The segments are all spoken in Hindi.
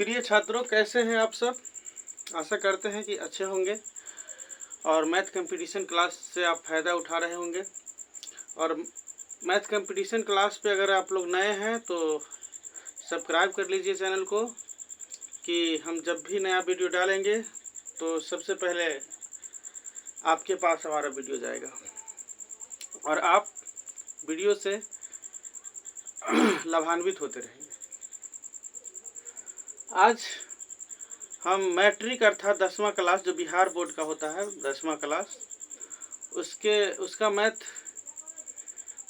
प्रिय छात्रों, कैसे हैं आप सब। आशा करते हैं कि अच्छे होंगे और मैथ कंपटीशन क्लास से आप फ़ायदा उठा रहे होंगे। और मैथ कंपटीशन क्लास पे अगर आप लोग नए हैं तो सब्सक्राइब कर लीजिए चैनल को, कि हम जब भी नया वीडियो डालेंगे तो सबसे पहले आपके पास हमारा वीडियो जाएगा और आप वीडियो से लाभान्वित होते रहेंगे। आज हम मैट्रिक अर्थात 10वां क्लास जो बिहार बोर्ड का होता है 10वां क्लास, उसका मैथ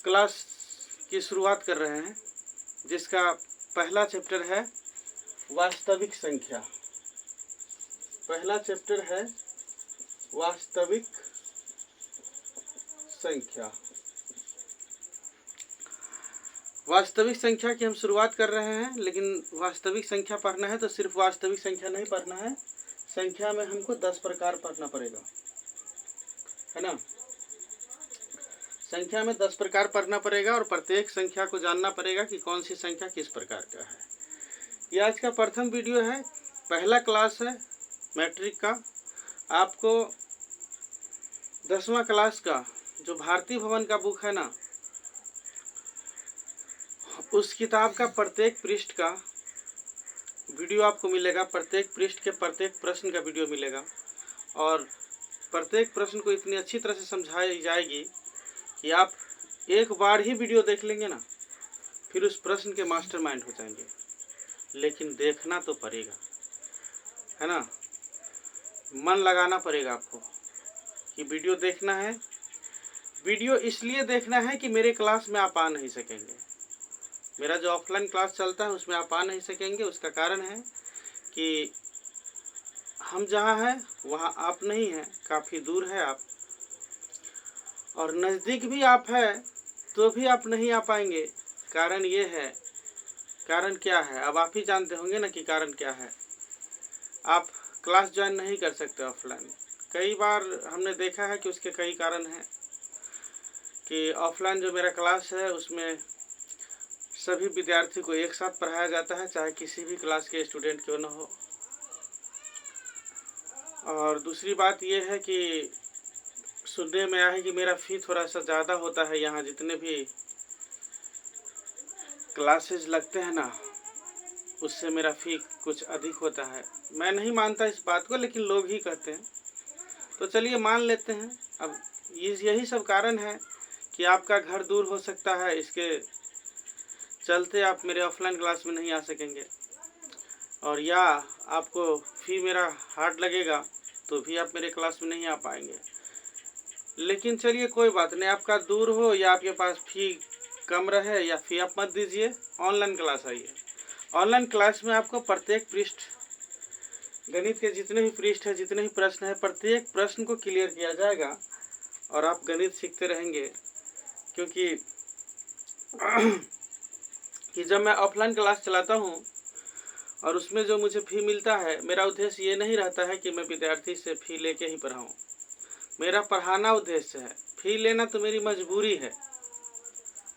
क्लास की शुरुआत कर रहे हैं, जिसका पहला चैप्टर है वास्तविक संख्या। पहला चैप्टर है वास्तविक संख्या। वास्तविक संख्या की हम शुरुआत कर रहे हैं, लेकिन वास्तविक संख्या पढ़ना है तो सिर्फ वास्तविक संख्या नहीं पढ़ना है। संख्या में हमको 10 प्रकार पढ़ना पड़ेगा, है ना। संख्या में 10 प्रकार पढ़ना पड़ेगा और प्रत्येक संख्या को जानना पड़ेगा कि कौन सी संख्या किस प्रकार का है। यह आज का प्रथम वीडियो है, पहला क्लास है मैट्रिक का। आपको 10वां क्लास का जो भारती भवन का बुक है ना, उस किताब का प्रत्येक पृष्ठ का वीडियो आपको मिलेगा। प्रत्येक पृष्ठ के प्रत्येक प्रश्न का वीडियो मिलेगा और प्रत्येक प्रश्न को इतनी अच्छी तरह से समझाई जाएगी कि आप एक बार ही वीडियो देख लेंगे ना, फिर उस प्रश्न के मास्टरमाइंड हो जाएंगे। लेकिन देखना तो पड़ेगा, है ना। मन लगाना पड़ेगा आपको कि वीडियो देखना है। वीडियो इसलिए देखना है कि मेरे क्लास में आप आ नहीं सकेंगे। मेरा जो ऑफलाइन क्लास चलता है उसमें आप आ नहीं सकेंगे। उसका कारण है कि हम जहाँ हैं वहाँ आप नहीं हैं, काफ़ी दूर है आप, और नज़दीक भी आप हैं तो भी आप नहीं आ पाएंगे। कारण ये है, कारण क्या है अब आप ही जानते होंगे ना कि कारण क्या है। आप क्लास ज्वाइन नहीं कर सकते ऑफलाइन। कई बार हमने देखा है कि उसके कई कारण हैं कि ऑफलाइन जो मेरा क्लास है उसमें सभी विद्यार्थी को एक साथ पढ़ाया जाता है, चाहे किसी भी क्लास के स्टूडेंट क्यों न हो। और दूसरी बात यह है कि सुनने में आया है कि मेरा फ़ी थोड़ा सा ज़्यादा होता है। यहाँ जितने भी क्लासेज लगते हैं ना, उससे मेरा फ़ी कुछ अधिक होता है। मैं नहीं मानता इस बात को, लेकिन लोग ही कहते हैं, तो चलिए मान लेते हैं। अब यही सब कारण है कि आपका घर दूर हो सकता है, इसके चलते आप मेरे ऑफलाइन क्लास में नहीं आ सकेंगे, और या आपको फ़ी मेरा हार्ड लगेगा तो भी आप मेरे क्लास में नहीं आ पाएंगे। लेकिन चलिए कोई बात नहीं, आपका दूर हो या आपके पास फ़ी कम रहे या फ़ी आप मत दीजिए, ऑनलाइन क्लास आइए। ऑनलाइन क्लास में आपको प्रत्येक पृष्ठ, गणित के जितने भी पृष्ठ है, जितने भी प्रश्न है, प्रत्येक प्रश्न को क्लियर किया जाएगा और आप गणित सीखते रहेंगे। क्योंकि कि जब मैं ऑफलाइन क्लास चलाता हूँ और उसमें जो मुझे फ़ी मिलता है, मेरा उद्देश्य ये नहीं रहता है कि मैं विद्यार्थी से फ़ी लेके ही पढ़ाऊँ। मेरा पढ़ाना उद्देश्य है। फ़ी लेना तो मेरी मजबूरी है,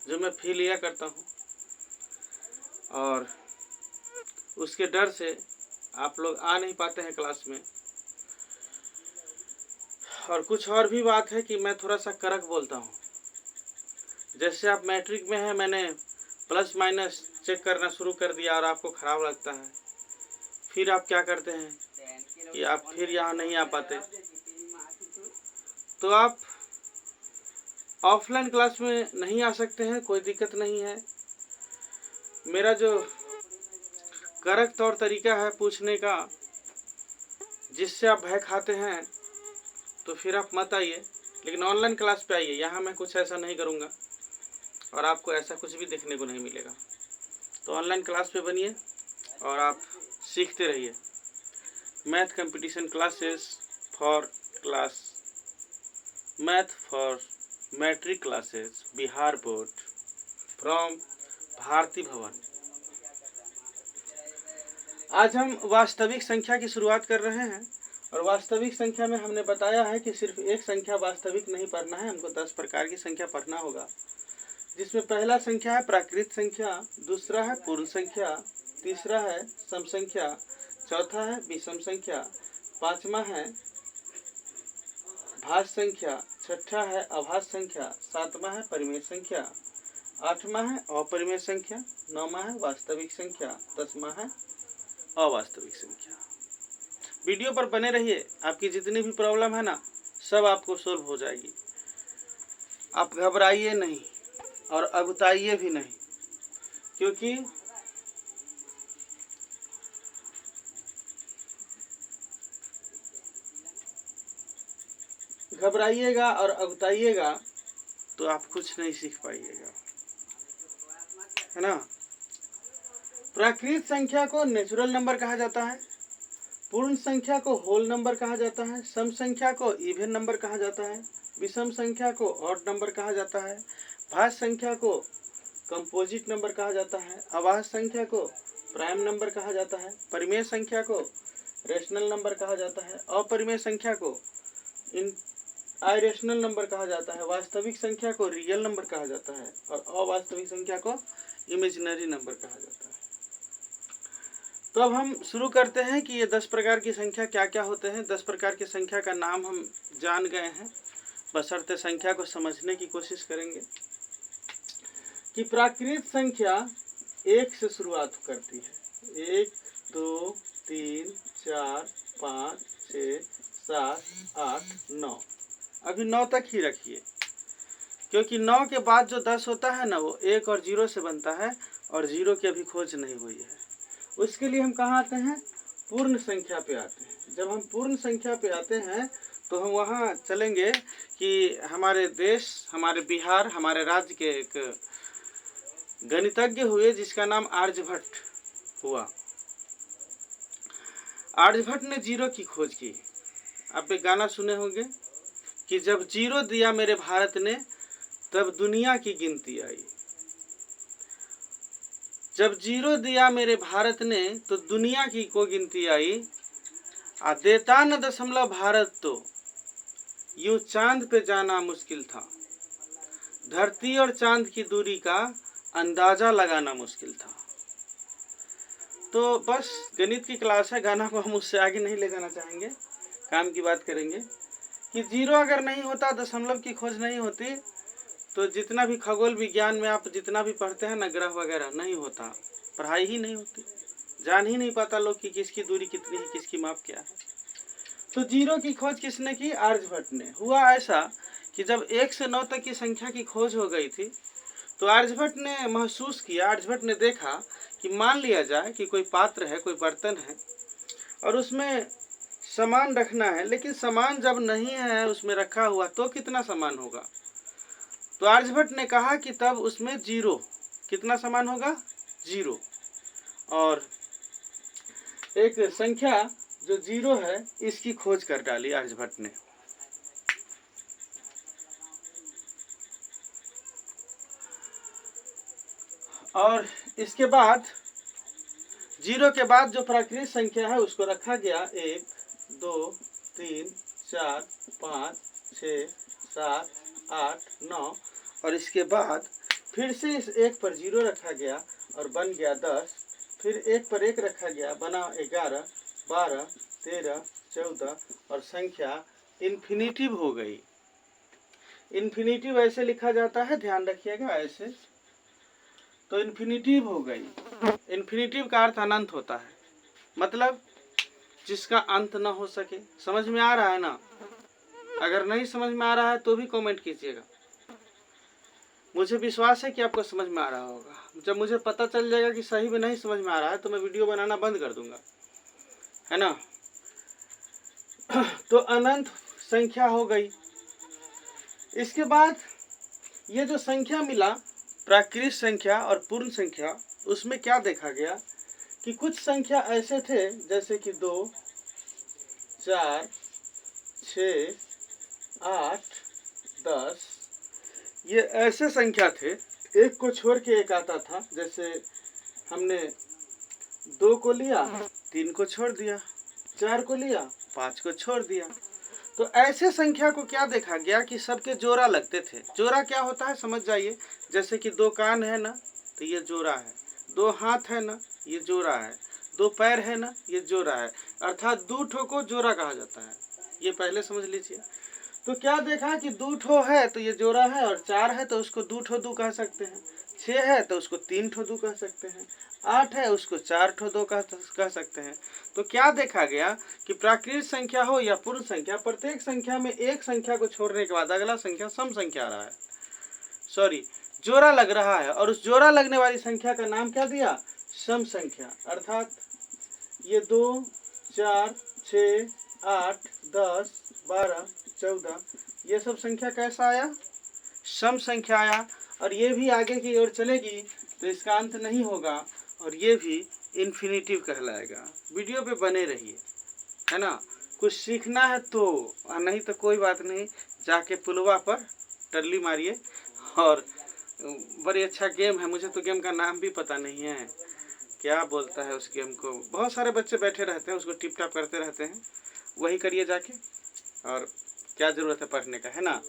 जो मैं फ़ी लिया करता हूँ, और उसके डर से आप लोग आ नहीं पाते हैं क्लास में। और कुछ और भी बात है कि मैं थोड़ा सा कड़क बोलता हूँ। जैसे आप मैट्रिक में हैं, मैंने प्लस माइनस चेक करना शुरू कर दिया और आपको ख़राब लगता है, फिर आप क्या करते हैं कि आप फिर यहाँ नहीं आ पाते। तो आप ऑफलाइन क्लास में नहीं आ सकते हैं, कोई दिक्कत नहीं है। मेरा जो कड़क तौर तरीका है पूछने का, जिससे आप भय खाते हैं, तो फिर आप मत आइए। लेकिन ऑनलाइन क्लास पे आइए, यहाँ मैं कुछ ऐसा नहीं करूँगा और आपको ऐसा कुछ भी देखने को नहीं मिलेगा। तो ऑनलाइन क्लास पे बनिए और आप सीखते रहिए। Math competition classes for class math for matric classes Bihar board from Bharati Bhavan. आज हम वास्तविक संख्या की शुरुआत कर रहे हैं, और वास्तविक संख्या में हमने बताया है कि सिर्फ एक संख्या वास्तविक नहीं पढ़ना है, हमको 10 प्रकार की संख्या पढ़ना होगा। जिसमें पहला संख्या है प्राकृत संख्या, दूसरा है पूर्ण संख्या, तीसरा है सम संख्या, चौथा है विषम संख्या, पांचवा है भाज्य संख्या, छठा है अभाज्य संख्या, सातवां है परिमेय संख्या, आठवां है अपरिमेय संख्या, नौवां है वास्तविक संख्या, दसवां है अवास्तविक संख्या। वीडियो पर बने रहिए, आपकी जितनी भी प्रॉब्लम है ना सब आपको सोल्व हो जाएगी। आप घबराइए नहीं और अगुताइए भी नहीं, क्योंकि घबराइएगा और अगुताइएगा तो आप कुछ नहीं सीख पाइएगा, है ना। प्राकृत संख्या को नेचुरल नंबर कहा जाता है, पूर्ण संख्या को होल नंबर कहा जाता है, सम संख्या को इवन नंबर कहा जाता है, विषम संख्या को ऑड नंबर कहा जाता है, भाज्य संख्या को कंपोजिट नंबर कहा जाता है, अभाज्य संख्या को प्राइम नंबर कहा जाता है, परिमेय संख्या को रेशनल नंबर कहा जाता है, अपरिमेय संख्या को आइरेशनल नंबर कहा जाता है, वास्तविक संख्या को रियल नंबर कहा जाता है और अवास्तविक संख्या को इमेजिनरी नंबर कहा जाता है। तो अब हम शुरू करते हैं कि ये 10 प्रकार की संख्या क्या क्या होते हैं। 10 प्रकार की संख्या का नाम हम जान गए हैं, बशर्ते संख्या को समझने की कोशिश करेंगे। कि प्राकृत संख्या 1 से शुरुआत करती है। 1 2 3 4 5 6 7 8 9, अभी 9 तक ही रखिए, क्योंकि 9 के बाद जो 10 होता है ना वो 1 और 0 से बनता है और 0 की अभी खोज नहीं हुई है। उसके लिए हम कहाँ आते हैं? पूर्ण संख्या पे आते हैं। जब हम पूर्ण संख्या पे आते हैं तो हम वहाँ चलेंगे कि हमारे देश, हमारे बिहार, हमारे राज्य के एक गणितज्ञ हुए जिसका नाम आर्यभट्ट हुआ। आर्यभट्ट ने 0 की खोज की। आप एक गाना सुने होंगे कि जब 0 दिया मेरे भारत ने तब दुनिया की गिनती आई। जब 0 दिया मेरे भारत ने तो दुनिया की को गिनती आई। आ देता न दशमलव भारत तो यूं चांद पे जाना मुश्किल था। धरती और चांद की दूरी का अंदाजा लगाना मुश्किल था। तो बस गणित की क्लास है, गाना को हम उससे आगे नहीं ले जाना चाहेंगे, काम की बात करेंगे कि 0 अगर नहीं होता, दशमलव की खोज नहीं होती, तो जितना भी खगोल विज्ञान में आप जितना भी पढ़ते हैं ना, ग्रह वगैरह नहीं होता, पढ़ाई ही नहीं होती, जान ही नहीं पाता लोग कि किसकी दूरी कितनी है, किसकी माप क्या है। तो 0 की खोज किसने की? आर्यभट्ट ने। हुआ ऐसा कि जब 1 से 9 तक की संख्या की खोज हो गई थी तो आर्यभट्ट ने महसूस किया, आर्यभट्ट ने देखा कि मान लिया जाए कि कोई पात्र है, कोई बर्तन है और उसमें सामान रखना है, लेकिन सामान जब नहीं है उसमें रखा हुआ तो कितना सामान होगा? तो आर्यभट्ट ने कहा कि तब उसमें 0, कितना सामान होगा? 0। और एक संख्या जो 0 है इसकी खोज कर डाली आर्यभट्ट ने। और इसके बाद 0 के बाद जो प्राकृत संख्या है उसको रखा गया 1 2 3 4 5 6 7 8 9, और इसके बाद फिर से इस 1 पर 0 रखा गया और बन गया 10। फिर 1 पर 1 रखा गया, बना 11 12 13 14 और संख्या इन्फिनिटिव हो गई। इन्फिनिटिव ऐसे लिखा जाता है, ध्यान रखिएगा, ऐसे। तो इन्फिनिटिव हो गई। इन्फिनिटिव का अर्थ अनंत होता है, मतलब जिसका अंत ना हो सके। समझ में आ रहा है ना? अगर नहीं समझ में आ रहा है तो भी कमेंट कीजिएगा। मुझे विश्वास है कि आपको समझ में आ रहा होगा। जब मुझे पता चल जाएगा कि सही में नहीं समझ में आ रहा है तो मैं वीडियो बनाना बंद कर दूंगा, है ना। तो अनंत संख्या हो गई। इसके बाद ये जो संख्या मिला, प्राकृत संख्या और पूर्ण संख्या, उसमें क्या देखा गया कि कुछ संख्या ऐसे थे जैसे कि 2 4 6 8 10, ये ऐसे संख्या थे, एक को छोड़ के एक आता था। जैसे हमने 2 को लिया, 3 को छोड़ दिया, 4 को लिया, 5 को छोड़ दिया। तो ऐसे संख्या को क्या देखा गया कि सबके जोड़ा लगते थे। जोड़ा क्या होता है समझ जाइए। जैसे कि 2 कान है ना, तो ये जोड़ा है। दो हाथ है ना, ये जोड़ा है, दो पैर है ना, ये जोड़ा है, अर्थात दो ठो को जोड़ा कहा जाता है। ये पहले समझ लीजिए। तो क्या देखा कि दो ठो है तो ये जोड़ा है, और चार है तो उसको दो ठो दो कह सकते हैं, छः है तो उसको तीन ठो दो कह सकते हैं, आठ है उसको चार ठो दो कह सकते हैं। तो क्या देखा गया कि प्राकृत संख्या हो या पूर्ण संख्या, प्रत्येक संख्या में एक संख्या को छोड़ने के बाद अगला संख्या सम संख्या आ रहा है, सॉरी जोड़ा लग रहा है, और उस जोड़ा लगने वाली संख्या का नाम क्या दिया, सम संख्या। अर्थात ये 2, 4, 6, 8, 10, 12, 14 ये सब संख्या कैसा आया, सम संख्या आया। और ये भी आगे की ओर चलेगी तो इसका अंत नहीं होगा, और ये भी इन्फिनिटिव कहलाएगा। वीडियो पे बने रहिए, है ना, कुछ सीखना है तो, नहीं तो कोई बात नहीं, जाके पुलवा पर टर्ली मारिए। और बड़ी अच्छा गेम है, मुझे तो गेम का नाम भी पता नहीं है, क्या बोलता है उस गेम को, बहुत सारे बच्चे बैठे रहते हैं उसको टिप टाप करते रहते हैं, वही करिए जाके। और क्या जरूरत है पढ़ने का, है ना,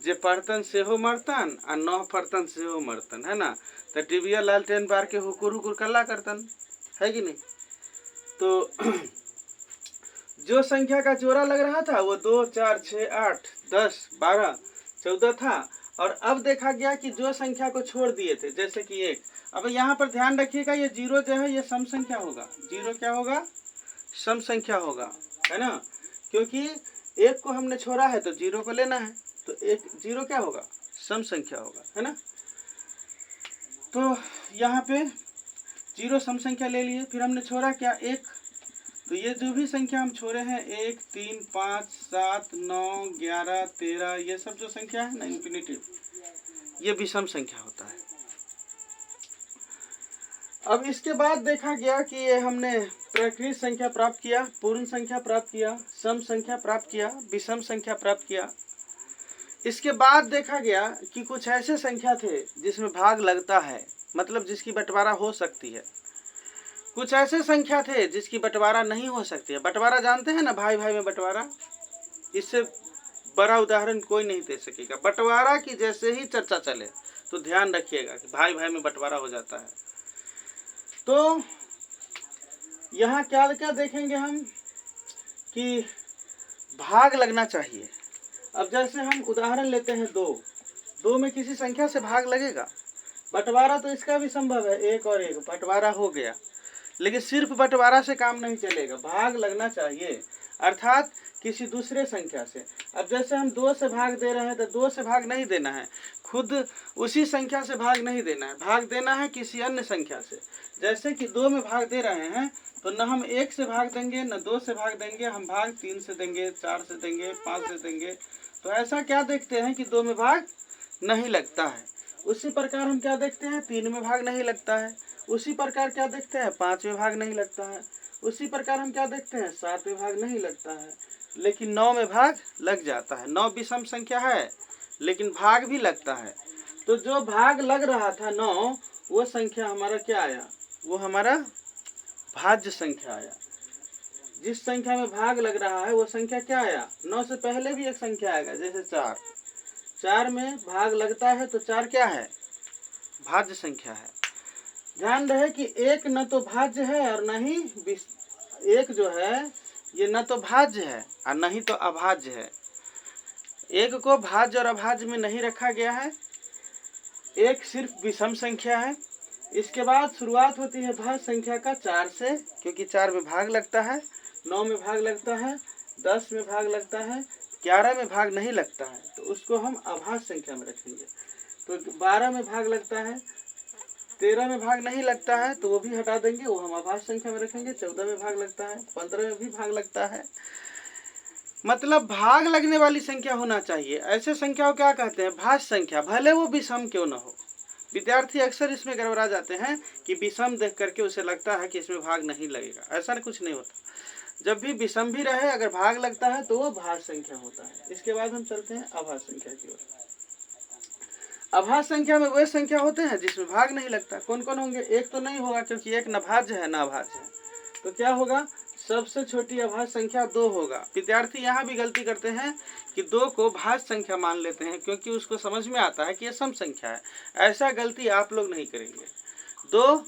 जे पढ़तन से हो मरतन और नौ पढ़तन से हो मरतन, है ना, तो टिबिया लालटेन बार के हुकुर हुकुर कल्ला करतन, है कि नहीं। तो जो संख्या का जोड़ा लग रहा था वो 2, 4, 6, 8, 10, 12, 14 था, और अब देखा गया कि जो संख्या को छोड़ दिए थे, जैसे कि 1, अब यहाँ पर ध्यान रखिएगा ये 0 जो है ये सम संख्या होगा, 0 क्या होगा, सम संख्या होगा, है ना, क्योंकि 1 को हमने छोड़ा है तो 0 को लेना है, तो 1 0 क्या होगा, सम संख्या होगा, है ना। तो यहाँ पे 0 सम संख्या ले लिए, फिर हमने छोड़ा क्या, 1, तो ये जो भी संख्या हम छोड़े हैं 1, 3, 5, 7, 9, 11, 13 ये सब जो संख्या है ना इन्फिनिटिव, ये विषम संख्या होता है। अब इसके बाद देखा गया कि ये हमने प्राकृत संख्या प्राप्त किया, पूर्ण संख्या प्राप्त किया, सम संख्या प्राप्त किया, विषम संख्या प्राप्त किया। इसके बाद देखा गया कि कुछ ऐसे संख्या थे जिसमें भाग लगता है, मतलब जिसकी बंटवारा हो सकती है, कुछ ऐसे संख्या थे जिसकी बंटवारा नहीं हो सकती है। बंटवारा जानते हैं ना, भाई भाई में बंटवारा, इससे बड़ा उदाहरण कोई नहीं दे सकेगा। बंटवारा की जैसे ही चर्चा चले तो ध्यान रखिएगा कि भाई भाई में बंटवारा हो जाता है। तो यहाँ क्या क्या देखेंगे हम कि भाग लगना चाहिए। अब जैसे हम उदाहरण लेते हैं 2 में किसी संख्या से भाग लगेगा, बंटवारा तो इसका भी संभव है, 1 और 1 बंटवारा हो गया, लेकिन सिर्फ बंटवारा से काम नहीं चलेगा, भाग लगना चाहिए, अर्थात किसी दूसरे संख्या से। अब जैसे हम 2 से भाग दे रहे हैं तो 2 से भाग नहीं देना है, खुद उसी संख्या से भाग नहीं देना है, भाग देना है किसी अन्य संख्या से। जैसे कि 2 में भाग दे रहे हैं तो न हम 1 से भाग देंगे न 2 से भाग देंगे, हम भाग 3 से देंगे, 4 से देंगे, 5 से देंगे। तो ऐसा क्या देखते हैं कि 2 में भाग नहीं लगता है। उसी प्रकार हम क्या देखते हैं, 3 में भाग नहीं लगता है। उसी प्रकार क्या देखते हैं, 5 में भाग नहीं लगता है। उसी प्रकार हम क्या देखते हैं, 7 में भाग नहीं लगता है, लेकिन 9 में भाग लग जाता है। 9 विषम संख्या है लेकिन भाग भी लगता है। तो जो भाग लग रहा था 9, वो संख्या हमारा क्या आया, वो हमारा भाज्य संख्या आया। जिस संख्या में भाग लग रहा है वो संख्या क्या आया, 9 से पहले भी एक संख्या आएगा, जैसे 4 में भाग लगता है तो 4 क्या है, भाज्य संख्या है। ध्यान रहे कि 1 न तो भाज्य है और न ही 1 जो है ये न तो भाज्य है और न ही तो अभाज्य है। 1 को भाज्य और अभाज्य में नहीं रखा गया है, 1 सिर्फ विषम संख्या है। इसके बाद शुरुआत होती है भाज्य संख्या का 4 से, क्योंकि 4 में भाग लगता है, 9 में भाग लगता है, 10 में भाग लगता है, 11 में भाग नहीं लगता है, तो उसको हम अभाज्य संख्या में रखेंगे। तो 12 में भाग लगता है, 13 में भाग नहीं लगता है तो वो भी हटा देंगे, वो हम अभाज्य संख्या में रखेंगे। 14 में भाग लगता है, 15 में भी भाग लगता है। मतलब भाग लगने वाली संख्या होना चाहिए। ऐसे संख्या को क्या कहते हैं, भाज्य संख्या, भले वो विषम क्यों न हो। विद्यार्थी अक्सर इसमें गड़बड़ा जाते हैं कि विषम देख करके उसे लगता है कि इसमें भाग नहीं लगेगा, ऐसा कुछ नहीं होता। जब भी विषम भी रहे अगर भाग लगता है तो वो भाज्य संख्या होता है। इसके बाद हम चलते हैं अभाज्य संख्या की ओर। अभाज्य संख्या में वे संख्या होते हैं जिसमें भाग नहीं लगता। कौन कौन होंगे, 1 तो नहीं होगा क्योंकि 1 न भाज्य है न अभाज्य है, तो क्या होगा, सबसे छोटी अभाज्य संख्या 2 होगा। विद्यार्थी यहाँ भी गलती करते हैं कि 2 को भाज्य संख्या मान लेते हैं क्योंकि उसको समझ में आता है कि यह सम संख्या है। ऐसा गलती आप लोग नहीं करेंगे। 2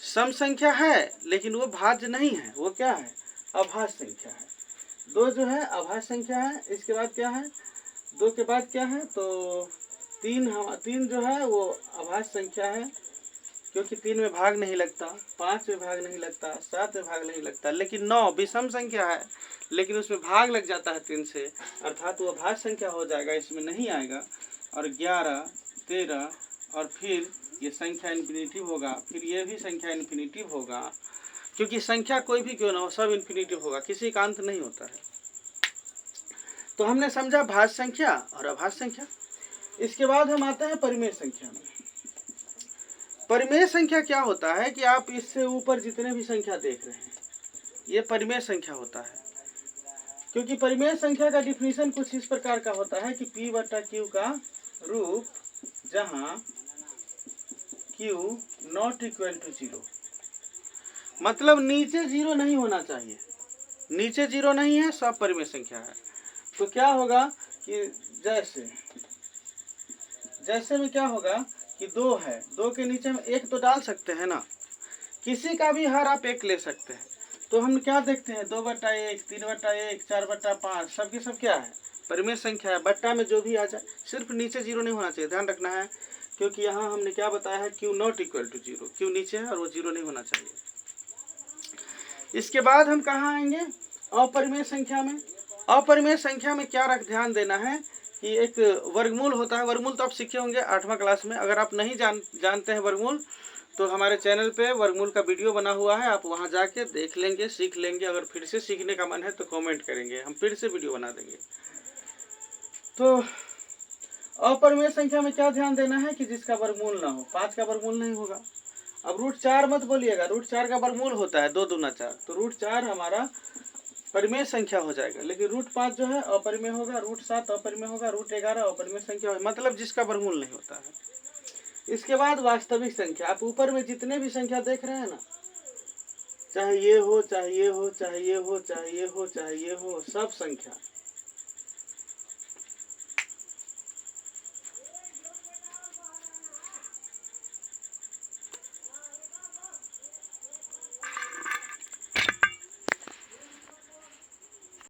सम संख्या है लेकिन वो भाज्य नहीं है, वो क्या है, अभाज्य संख्या है। 2 जो है अभाज्य संख्या है। इसके बाद क्या है, 2 के बाद क्या है, तो 3 जो है वो अभाज्य संख्या है, क्योंकि 3 में भाग नहीं लगता, 5 में भाग नहीं लगता, 7 में भाग नहीं लगता। लेकिन 9 विषम संख्या है, लेकिन उसमें भाग लग जाता है 3 से, अर्थात वो भाज्य संख्या हो जाएगा, इसमें नहीं आएगा। और 11, 13 और फिर ये संख्या इन्फिनिटिव होगा, फिर ये भी संख्या इन्फिनिटिव होगा, क्योंकि संख्या कोई भी क्यों ना हो सब इन्फिनिटिव होगा, किसी का अंत नहीं होता है। तो हमने समझा भाज्य संख्या और अभाज्य संख्या। इसके बाद हम आते हैं परिमेय संख्या में। परिमेय संख्या क्या होता है कि आप इससे ऊपर जितने भी संख्या देख रहे हैं ये परिमेय संख्या होता है। क्योंकि परिमेय संख्या का डिफिनीशन कुछ इस प्रकार का होता है कि P/Q का रूप जहां Q नॉट इक्वल टू 0, मतलब नीचे 0 नहीं होना चाहिए, नीचे 0 नहीं है, सब परिमेय संख्या है। तो क्या होगा कि जैसे में क्या होगा कि 2 है, 2 के नीचे हम 1 तो डाल सकते हैं ना, किसी का भी हर आप 1 ले सकते हैं। तो हम क्या देखते हैं, 2/1, 3/1, 4/5, सबकी सब क्या है, परिमेय संख्या है। बट्टा में जो भी आ जाए, सिर्फ नीचे 0 नहीं होना चाहिए, ध्यान रखना है, क्योंकि यहाँ हमने क्या बताया है, Q not equal to 0, Q नीचे है और वो 0 नहीं होना चाहिए। इसके बाद हम कहाँ आएंगे, अपरिमेय संख्या में। अपरिमेय संख्या में क्या ध्यान देना है कि एक वर्गमूल होता है। वर्गमूल तो आप सीखे होंगे 8वां क्लास में। अगर आप नहीं जानते हैं वर्गमूल, तो हमारे चैनल पे वर्गमूल का वीडियो बना हुआ है, आप वहां जाके देख लेंगे, सीख लेंगे। अगर फिर से सीखने का मन है तो कमेंट करेंगे, हम फिर से वीडियो बना देंगे। तो अपरिमेय संख्या में क्या ध्यान देना है कि जिसका वर्गमूल ना हो, 5 का वर्गमूल नहीं होगा। अब √4 मत बोलिएगा, √4 का वर्गमूल होता है 2 दूना 4, तो √4 हमारा परिमेय संख्या हो जाएगा। लेकिन √5 जो है अपरिमेय होगा, √7 अपरिमेय होगा, √11 अपरिमेय संख्या होगा, मतलब जिसका वर्गमूल नहीं होता है। इसके बाद वास्तविक संख्या। आप ऊपर में जितने भी संख्या देख रहे हैं ना, चाहे ये हो, चाहे ये हो, चाहे ये हो, चाहे ये हो, चाहे ये हो, सब संख्या